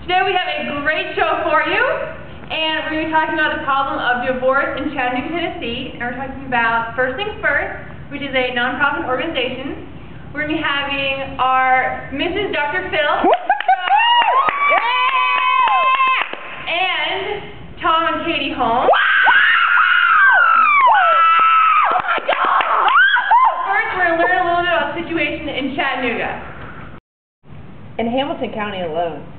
Today we have a great show for you, and we're going to be talking about the problem of divorce in Chattanooga, Tennessee, and we're talking about First Things First, which is a nonprofit organization. We're going to be having our Mrs. Dr. Phil and Tom and Katie Holmes. First, we're going to learn a little bit about the situation in Chattanooga. In Hamilton County alone,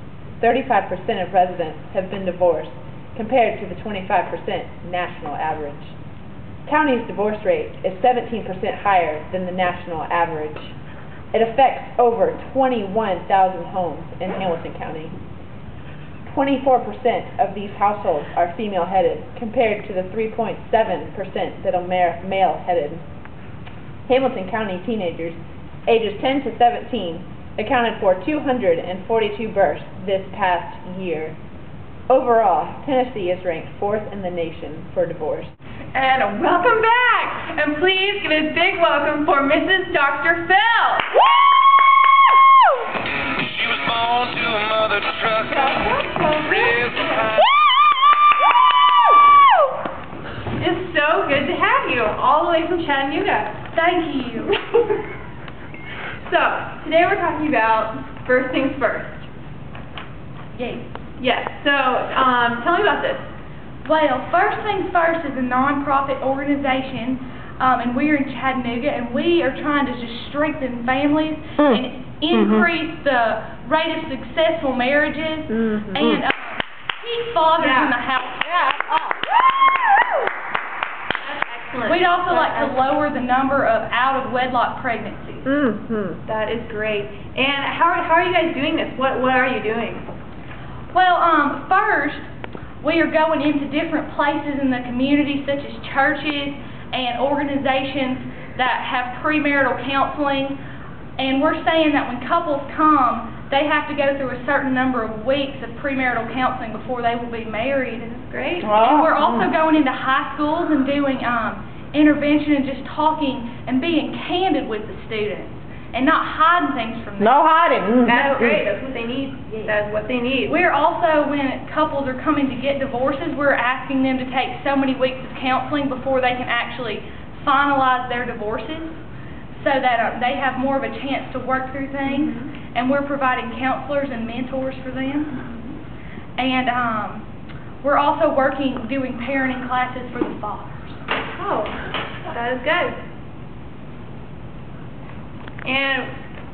35% of residents have been divorced, compared to the 25% national average. County's divorce rate is 17% higher than the national average. It affects over 21,000 homes in Hamilton County. 24% of these households are female-headed, compared to the 3.7% that are male-headed. Hamilton County teenagers ages 10 to 17 accounted for 242 births this past year. Overall, Tennessee is ranked 4th in the nation for divorce. And welcome back! And please give a big welcome for Mrs. Dr. Phil! She was born to a mother trucker. It's so good to have you all the way from Chattanooga. Thank you. So, today we're talking about First Things First. Yes. Yes, so tell me about this. Well, First Things First is a non-profit organization, and we're in Chattanooga, and we are trying to just strengthen families and increase the rate of successful marriages and keep fathers in the house. We'd also like to lower the number of out-of-wedlock pregnancies. That is great. And how are you guys doing this? What are you doing? Well, first, we are going into different places in the community, such as churches and organizations that have premarital counseling. And we're saying that when couples come, they have to go through a certain number of weeks of premarital counseling before they will be married. That's great. And we're also going into high schools and doing intervention and just talking and being candid with the students and not hiding things from them. No hiding. That's great. That's what they need. That's what they need. We're also, when couples are coming to get divorces, we're asking them to take so many weeks of counseling before they can actually finalize their divorces so that they have more of a chance to work through things. And we're providing counselors and mentors for them. And we're also doing parenting classes for the fathers. Oh, that is good. And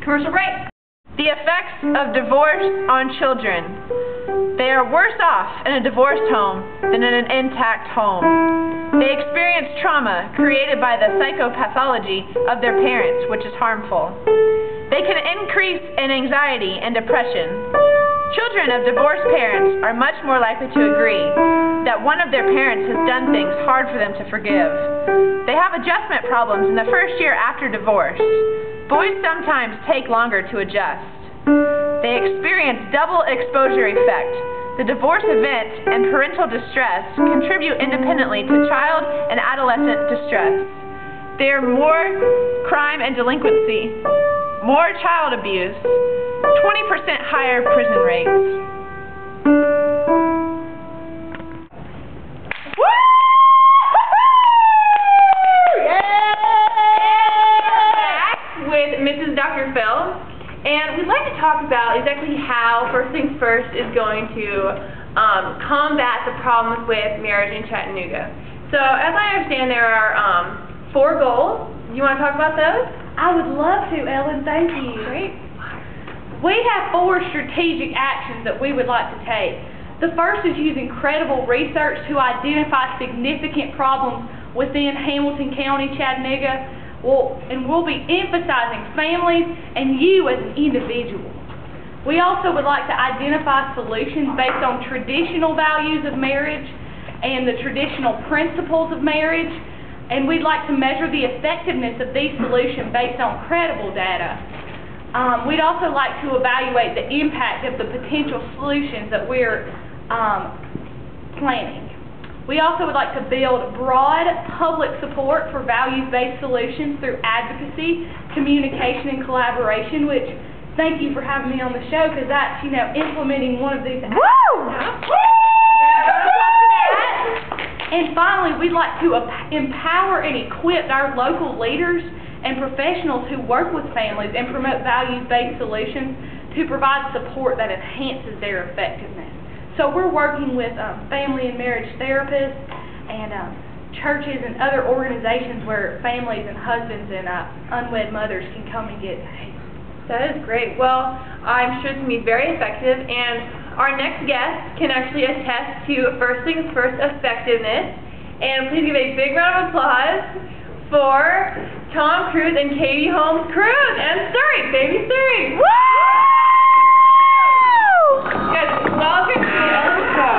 commercial break. The effects of divorce on children. They are worse off in a divorced home than in an intact home. They experience trauma created by the psychopathology of their parents, which is harmful. They can increase in anxiety and depression. Children of divorced parents are much more likely to agree that one of their parents has done things hard for them to forgive. They have adjustment problems in the first year after divorce. Boys sometimes take longer to adjust. They experience double exposure effect. The divorce event and parental distress contribute independently to child and adolescent distress. There are more crime and delinquency, more child abuse, 20% higher prison rates. With Mrs. Dr. Phil, and we'd like to talk about exactly how First Things First is going to combat the problems with marriage in Chattanooga. So, as I understand, there are 4 goals. You want to talk about those? I would love to, Ellen. Thank you. Great. We have 4 strategic actions that we would like to take. The first is using credible research to identify significant problems within Hamilton County, Chattanooga. We'll be emphasizing families and you as an individual. We also would like to identify solutions based on traditional values of marriage and the traditional principles of marriage. And we'd like to measure the effectiveness of these solutions based on credible data. We'd also like to evaluate the impact of the potential solutions that we're planning. We also would like to build broad public support for values-based solutions through advocacy, communication, and collaboration, which thank you for having me on the show, because that's, implementing one of these. Woo! And finally, we'd like to empower and equip our local leaders and professionals who work with families and promote values-based solutions to provide support that enhances their effectiveness. So we're working with family and marriage therapists and churches and other organizations where families and husbands and unwed mothers can come and get help. That is great. Well, I'm sure it's going to be very effective, and our next guest can actually attest to First Things First effectiveness. And please give a big round of applause for Tom Cruise and Katie Holmes Cruise and Surrey, baby Surrey. Woo! Yes, welcome to the show.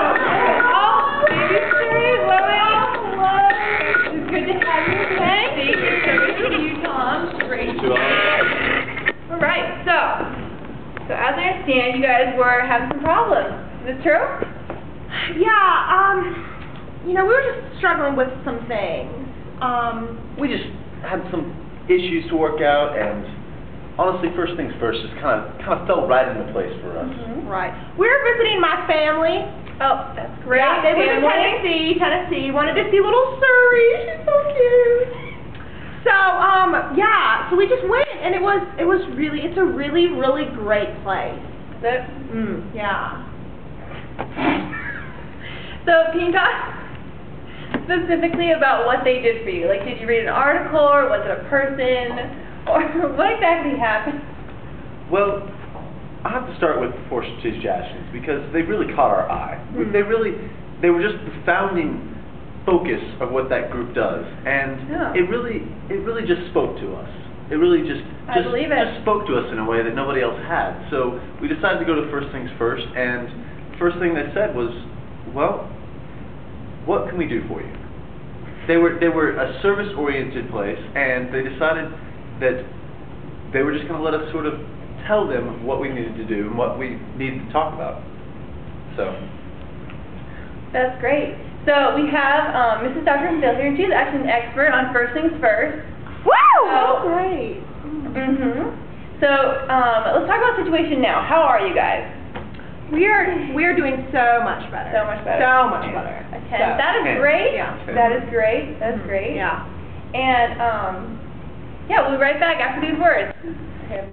Oh, baby Surrey, hello. It's good to have you today. Thank you. So good to see you, Tom. Great. All right, so as I understand, you guys were having some problems. Is this true? Yeah, we were just struggling with some things. We just had some issues to work out, and honestly, First Things First just kind of fell right into place for us. Right. We were visiting my family. Oh, that's great. Yeah, they live in Tennessee. Wanted to see little Surrey. She's so cute. So, so we just went, and it's a really, really great place. Is it? Yeah. So, can you talk specifically about what they did for you? Like, did you read an article, or was it a person, or what exactly happened? Well, I have to start with 4 strategic actions because they really caught our eye. They were just the founding focus of what that group does, and it really just spoke to us. It really just spoke to us in a way that nobody else had. So we decided to go to First Things First, and the first thing they said was, well, what can we do for you? They were a service-oriented place, and they decided that they were just going to let us sort of tell them what we needed to do and what we needed to talk about. So. That's great. So we have Mrs. Dr. Hill here, and she's actually an expert on First Things First. Woo! So, Great. So let's talk about the situation now. How are you guys? We're doing so much better. So much better. So much better. That is great. Yeah. That is great. That's great. Yeah. And we'll be right back after these words.